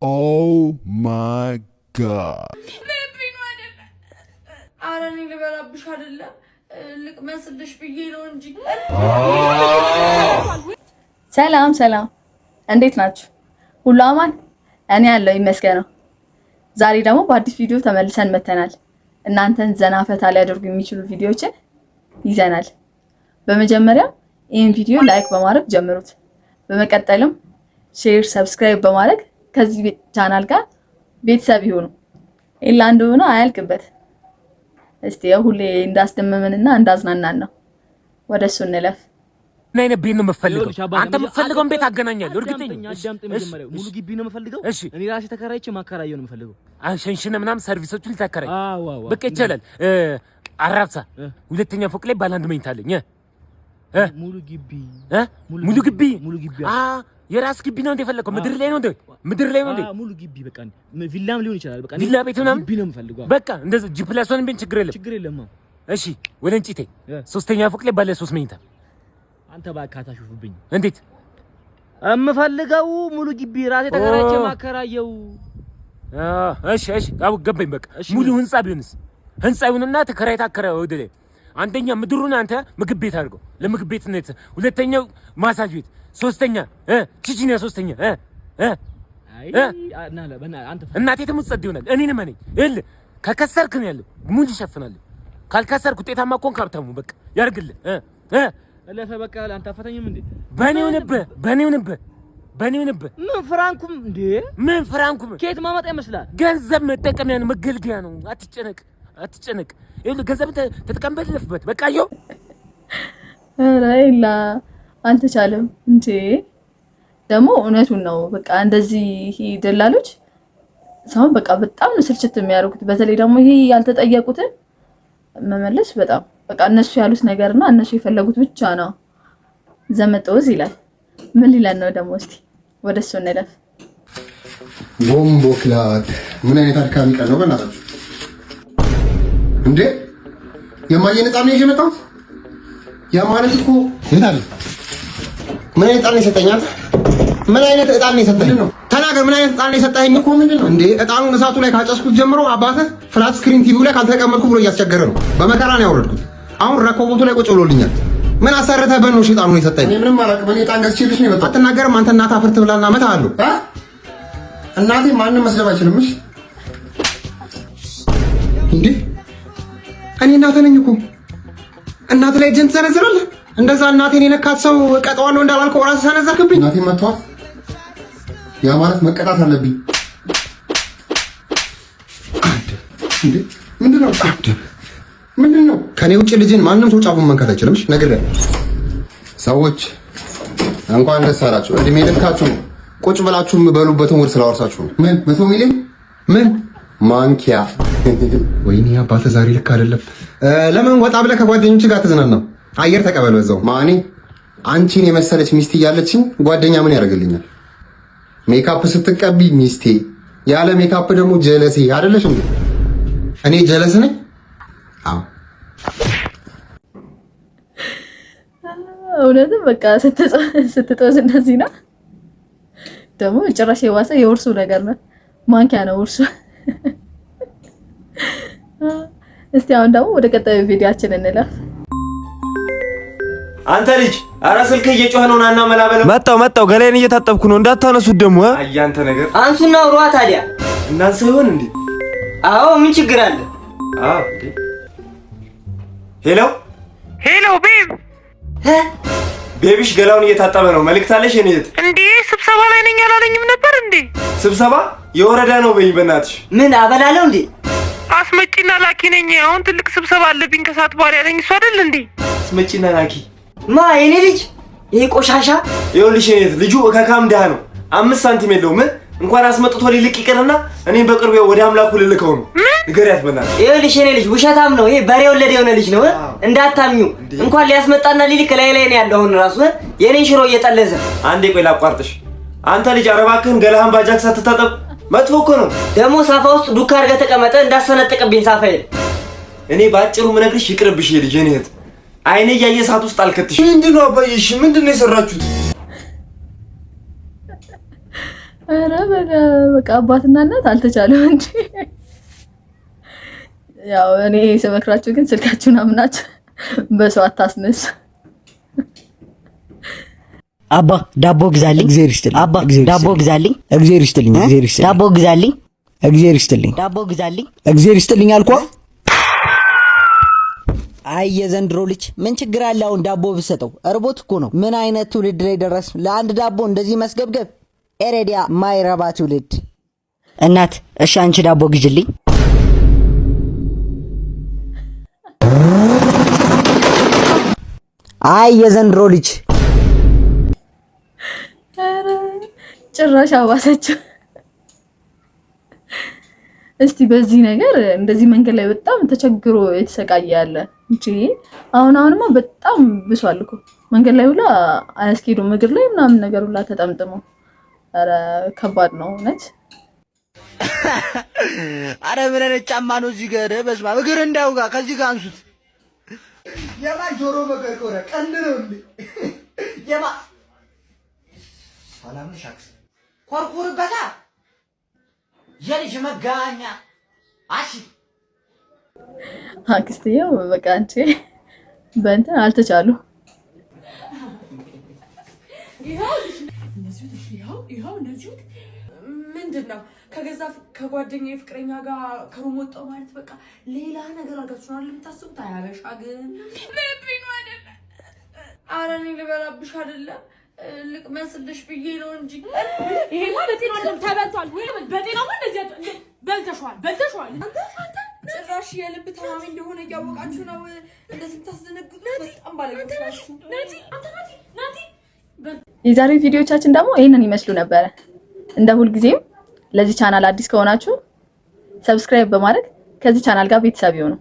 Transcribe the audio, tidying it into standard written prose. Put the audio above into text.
Oh my God. ሰላም ሰላም፣ እንዴት ናችሁ? ሁሉ አማን? እኔ ያለው ይመስገነው። ዛሬ ደግሞ በአዲስ ቪዲዮ ተመልሰን መተናል። እናንተን ዘና ፈታ ሊያደርጉ የሚችሉ ቪዲዮዎችን ይዘናል። በመጀመሪያ ይህን ቪዲዮ ላይክ በማድረግ ጀምሩት። በመቀጠልም ሼር፣ ሰብስክራይብ በማድረግ ከዚህ ቻናል ጋር ቤተሰብ ይሁኑ። ኢላ እንደሆነ አያልቅበት። እስቲ ሁሌ እንዳስደመመንና እንዳዝናናን ነው። ወደሱ እንለፍ። ነይ ነብይ ነው የምፈልገው። አንተ የምትፈልገውን ቤት አገናኛለሁ። እርግጠኛ ሙሉ ግቢ ነው የምፈልገው። እኔ ራሴ ተከራይቼ ማከራየው ነው የምፈልገው። ሸንሽነ ምናምን ሰርቪሶቹን ልታከራይ በቃ ይቻላል። አራብሳ ሁለተኛ ፎቅ ላይ ባለ አንድ መኝታ አለኝ። ሙሉ ግቢ ሙሉ ግቢ የራስ ግቢ ነው እንደፈለከው። ምድር ላይ ነው እንደ ሙሉ ግቢ በቃ ቪላም ሊሆን ይችላል። በቃ ቪላ ቤት ምናምን ግቢ ነው የምፈልገው። በቃ እንደዚህ ጂፕላሶን ቢን ችግር የለም። እሺ ወደ እንጭቴ ሶስተኛ ፎቅ ላይ ባለ 3 መኝታ። አንተ ባካታ ሹፍብኝ። እንዴት እምፈልገው ሙሉ ግቢ ራሴ ተከራይቼ ማከራየው። እሺ አው ገባኝ። በቃ ሙሉ ህንጻ ቢሆንስ? ህንጻውንና ተከራይታ አከራየው ወደ ላይ። አንደኛ ምድሩን አንተ ምግብ ቤት አድርገው ለምግብ ቤት ነው። ሁለተኛው ማሳጅ ቤት፣ ሶስተኛ ኪችና፣ ሶስተኛ አይ አንተ እናቴ ተሙጸድ ይሆናል። እኔንም ነኝ እልህ ከከሰርክ ነው ያለው ሙሉ ይሸፍናል። ካልከሰርክ ውጤታማ ኮንክ ሀብታሙ በቃ ያርግልህ። እለፈ በቃ አንተ አፈተኝም እንዴ? በኔው ነበር ምን ፍራንኩም እንዴ? ምን ፍራንኩም ከየት ማመጣ ይመስላል? ገንዘብ መጠቀሚያ ነው፣ መገልገያ ነው። አትጨነቅ። ይኸውልህ ገንዘብ ተጠቀምበት፣ ለፍበት በቃ ይኸው። ራይላ አንተ ቻለም እንዴ? ደግሞ እውነቱን ነው። በቃ እንደዚህ ደላሎች ሰውን በቃ በጣም ነው ስልችት የሚያደርጉት። በተለይ ደግሞ ይሄ ያልተጠየቁትን መመለስ በጣም በቃ እነሱ ያሉት ነገርና እነሱ የፈለጉት ብቻ ነው። ዘመጠውዝ ይላል። ምን ሊለን ነው ደግሞ? እስቲ ወደሱ እንለፍ። ቦምቦ ክላት ምን አይነት አድካሚ ቀን ነው በእናታችሁ እንዴ! የማየን ዕጣን ነው የመጣው። ያ ማለት እኮ እንታል ምን አይነት ዕጣን ነው የሰጠኛል? ምን አይነት ዕጣን ነው የሰጠኝ? ተናገር። ምን አይነት ዕጣን ነው የሰጠኝ እኮ? ምንድን ነው እንዴ? ዕጣኑን እሳቱ ላይ ካጨስኩት ጀምሮ አባትህ ፍላት ስክሪን ቲቪው ላይ ካልተቀመጥኩ ብሎ እያስቸገረ ነው። በመከራ ነው ያወረድኩት። አሁን ረኮቦቱ ላይ ቁጭ ብሎልኛል። ምን አሰርተህ ነው ሸይጣኑን የሰጠኝ? እኔ ምንም አላውቅም። እኔ ዕጣን ገዝቼልሽ ነው የመጣሁት። አትናገርም አንተ። እናት አፍርት ብላና መታለሁ። እናቴ ማንንም መስደብ አይችልም። እሺ እንዴ እኔ እናትህ ነኝ እኮ። እናት ላይ እጅን ትሰነዝራለህ? እንደዛ እናቴን የነካት ሰው ቀጠዋለሁ እንዳላልከው ራስህ ሰነዘርክብኝ። እናቴን መተዋት ያ ማለት መቀጣት አለብኝ። እንዴ ምንድን ነው? ከኔ ውጭ ልጅን ማንም ሰው ጫፉን መንካት አይችልም። እሺ ነገር ሰዎች እንኳን ደስ አላችሁ። እድሜ ልካችሁ ቁጭ ብላችሁ በሉበትን ወር ስላወርሳችሁ ነው። ምን 100 ሚሊዮን ምን ማንኪያ? ወይኔ አባተ ዛሬ ልክ አይደለም። ለምን ወጣ ብለህ ከጓደኞች ጋር ተዝናናው? አየር ተቀበል በዛው። ማኔ አንቺን የመሰለች ሚስት እያለችኝ ጓደኛ ምን ያደርግልኛል? ሜካፕ ስትቀቢ ሚስቴ፣ ያለ ሜካፕ ደግሞ ጀለሴ አይደለሽ እንዴ? እኔ ጀለስ ነኝ? አዎ እውነትም በቃ ስትጦዝ እንደዚህ ነው። ደግሞ ጭራሽ የዋሰ የውርሱ ነገር ነው። ማንኪያ ነው ውርሱ። እስቲ አሁን ደግሞ ወደ ቀጣዩ ቪዲዮአችን እንለፍ። አንተ ልጅ ኧረ ስልክ እየጮኸ ነው። ናና መላበለ መጣው ገላዬን እየታጠብኩ ነው። እንዳታነሱት ደግሞ አያንተ ነገር አንሱና አውሯ ታዲያ። እናንተ ይሆን እንዴ? አዎ ምን ችግር አለ? አዎ ሄሎ ቤብ ቤቢሽ ገላውን እየታጠበ ነው። መልእክት አለሽ የኔ እህት? እንዴ ስብሰባ ላይ ነኝ አላለኝም ነበር እንዴ? ስብሰባ የወረዳ ነው በይ በእናትሽ። ምን አበላለው እንዴ? አስመጪና ላኪ ነኝ። አሁን ትልቅ ስብሰባ አለብኝ ከሰዓት በኋላ ያለኝ እሱ አይደል እንዴ? አስመጪና ላኪ ማ የኔ ልጅ ይሄ ቆሻሻ። ይኸውልሽ የኔ እህት ልጁ ከካም ደሃ ነው። 5 ሳንቲም የለውም። እንኳን አስመጥቶ ሊልቅ ይቀርና እኔም በቅርቡ ወደ አምላኩ ልልከው ነው። ንገሪያት በእናትሽ። ይኸውልሽ የኔ ልጅ ውሸታም ነው። ይሄ በሬ ወለደ የሆነ ልጅ ነው። እንዳታምኙ። እንኳን ሊያስመጣና ሊልክ ላይ ነው ያለው። አሁን ራሱ የኔን ሽሮ እየጠለዘ። አንዴ ቆይ ላቋርጥሽ። አንተ ልጅ አረባክህን ገላህን ባጃክ ሳትታጠብ መጥፎ እኮ ነው። ደግሞ ሳፋ ውስጥ ዱካ አድርገህ ተቀመጠ እንዳሰነጥቀብኝ ሳፋዬ። እኔ ባጭሩ ምነግርሽ ይቅርብሽ ልጅ የኔ እህት። አይኔ ያየ ሰዓት ውስጥ አልከትሽ። ምንድነው አባዬ? እሺ ምንድነው የሰራችሁት? ኧረ በቃ አባትና እናት አልተቻለም እንጂ ያው እኔ ስመክራችሁ ግን ስልካችሁን አምናችሁ በሰው አታስነሱ። አባ ዳቦ ግዛልኝ። እግዚአብሔር ይስጥልኝ። አባ ዳቦ ግዛልኝ። እግዚአብሔር ይስጥልኝ። እግዚአብሔር ይስጥልኝ። ዳቦ ግዛልኝ። እግዚአብሔር ይስጥልኝ። ዳቦ ግዛልኝ። እግዚአብሔር ይስጥልኝ አልኳ። አይ የዘንድሮ ልጅ ምን ችግር አለ አሁን ዳቦ ብሰጠው? እርቦት እኮ ነው። ምን አይነት ትውልድ ላይ ደረስ? ለአንድ ዳቦ እንደዚህ መስገብገብ። ኤሬዲያ ማይረባ ትውልድ። እናት እሺ አንቺ ዳቦ ግጅልኝ። አይ የዘንድሮ ልጅ ጭራሽ አባሰችው። እስቲ በዚህ ነገር እንደዚህ መንገድ ላይ በጣም ተቸግሮ የተሰቃየ ያለ እንጂ አሁንማ በጣም ብሷል እኮ መንገድ ላይ ሁላ አያስኬዱም። እግር ላይ ምናምን ነገር ሁላ ተጠምጥሞ ኧረ ከባድ ነው እውነት። አረ ምን አይነት ጫማ ነው እዚህ ጋር? በስመ አብ እግር እንዳውጋ ከዚህ ጋር አንሱት። የማ ጆሮ መገርቆረ ቀንድ ነው እንዴ? የማ ሰላም ሻክስ ኮርኩርበታ የልጅ መጋኛ አሺ አክስቴው በቃ አንቺ በእንትን አልተቻሉ። ይኸው እነዚህ ምንድነው ከገዛ ከጓደኛዬ ፍቅረኛ ጋር ከሩም ወጣው ማለት በቃ ሌላ ነገር አድርጋችሁ ነው የምታስቡት። አያበሻ ግን ምንብኝ ነው አይደል? ኧረ እኔ ልበላብሽ አይደለም ልቅመስልሽ ብዬ ነው እንጂ ይሄማ በጤና አይደለም ተበልቷል። ወይ በጤናው እንደዚህ በልተሽዋል። ጭራሽ የልብ ታማሚ እንደሆነ እያወቃችሁ ነው እንደዚህ የምታስደነግጡት። በጣም ባለጌታችሁ ናቲ። የዛሬው ቪዲዮቻችን ደግሞ ይሄንን ይመስሉ ነበረ። እንደ ሁልጊዜም ለዚህ ቻናል አዲስ ከሆናችሁ ሰብስክራይብ በማድረግ ከዚህ ቻናል ጋር ቤተሰብ ይሁኑ።